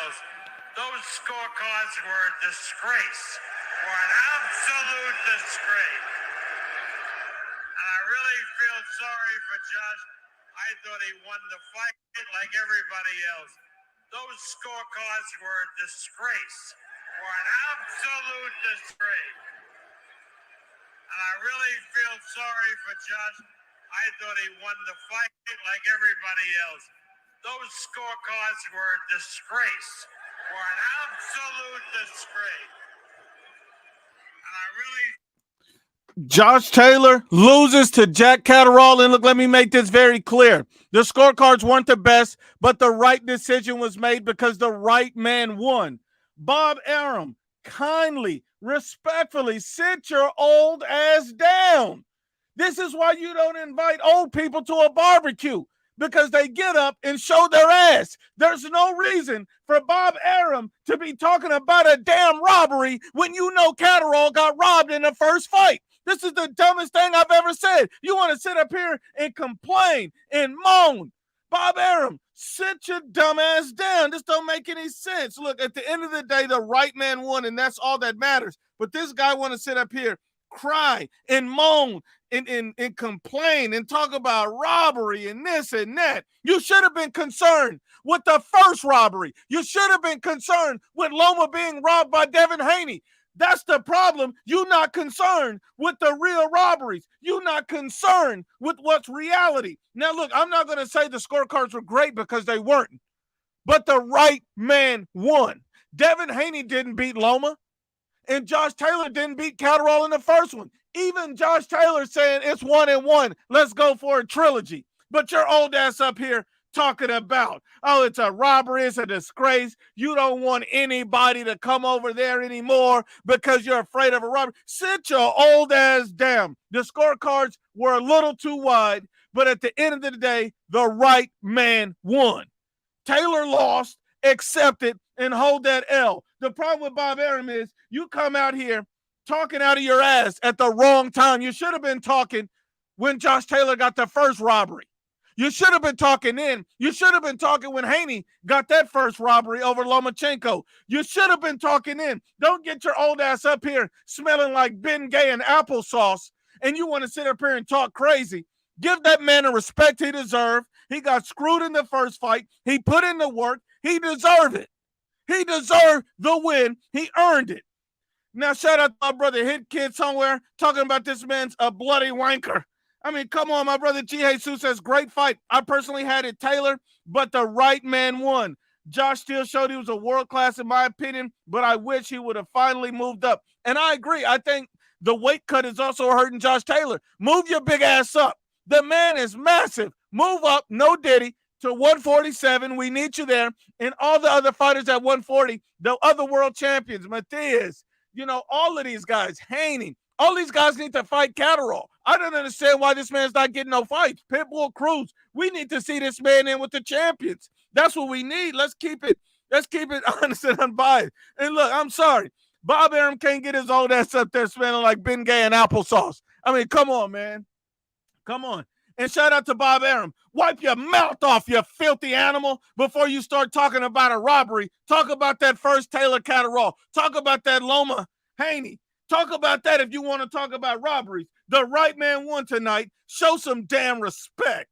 else. Those scorecards were a disgrace, were an absolute disgrace. And I really feel sorry for Josh. I thought he won the fight like everybody else. Those scorecards were a disgrace, were an absolute disgrace. And I really feel sorry for Josh. I thought he won the fight like everybody else. Those scorecards were a disgrace, were an absolute disgrace. And I really... Josh Taylor loses to Jack Catterall, and look, let me make this very clear. The scorecards weren't the best, but the right decision was made because the right man won. Bob Arum, kindly, respectfully, sit your old ass down. This is why you don't invite old people to a barbecue, because they get up and show their ass. There's no reason for Bob Arum to be talking about a damn robbery when you know Catterall got robbed in the first fight. This is the dumbest thing I've ever said. You want to sit up here and complain and moan. Bob Arum, sit your dumb ass down. This don't make any sense. Look, at the end of the day, the right man won, and that's all that matters. But this guy want to sit up here, cry and moan and complain and talk about robbery and this and that. You should have been concerned with the first robbery. You should have been concerned with Loma being robbed by Devin Haney. That's the problem. You're not concerned with the real robberies. You're not concerned with what's reality. Now, look, I'm not going to say the scorecards were great because they weren't. But the right man won. Devin Haney didn't beat Loma. And Josh Taylor didn't beat Catterall in the first one. Even Josh Taylor saying it's 1-1. Let's go for a trilogy. But your old ass up here talking about, oh, it's a robbery, it's a disgrace. You don't want anybody to come over there anymore because you're afraid of a robbery. Sit your old ass down. The scorecards were a little too wide, but at the end of the day, the right man won. Taylor lost, accept it, and hold that L. The problem with Bob Arum is you come out here talking out of your ass at the wrong time. You should have been talking when Josh Taylor got the first robbery. You should have been talking then. You should have been talking when Haney got that first robbery over Lomachenko. You should have been talking then. Don't get your old ass up here smelling like Ben Gay and applesauce, and you want to sit up here and talk crazy. Give that man the respect he deserved. He got screwed in the first fight. He put in the work. He deserved it. He deserved the win. He earned it. Now, shout out to my brother Hit Kid somewhere talking about this man's a bloody wanker. I mean, come on, my brother G. Jesus says, great fight. I personally had it Taylor, but the right man won. Josh still showed he was a world class in my opinion, but I wish he would have finally moved up. And I agree. I think the weight cut is also hurting Josh Taylor. Move your big ass up. The man is massive. Move up, no Diddy, to 147. We need you there. And all the other fighters at 140, the other world champions, Matthias, you know, all of these guys, Haney, all these guys need to fight Catterall. I don't understand why this man's not getting no fights. Pitbull Cruz, we need to see this man in with the champions. That's what we need. Let's keep it honest and unbiased. And look, I'm sorry. Bob Arum can't get his old ass up there smelling like Ben Gay and applesauce. I mean, come on, man. Come on. And shout out to Bob Arum. Wipe your mouth off, you filthy animal, before you start talking about a robbery. Talk about that first Taylor Catterall. Talk about that Loma Haney. Talk about that if you want to talk about robberies. The right man won tonight. Show some damn respect.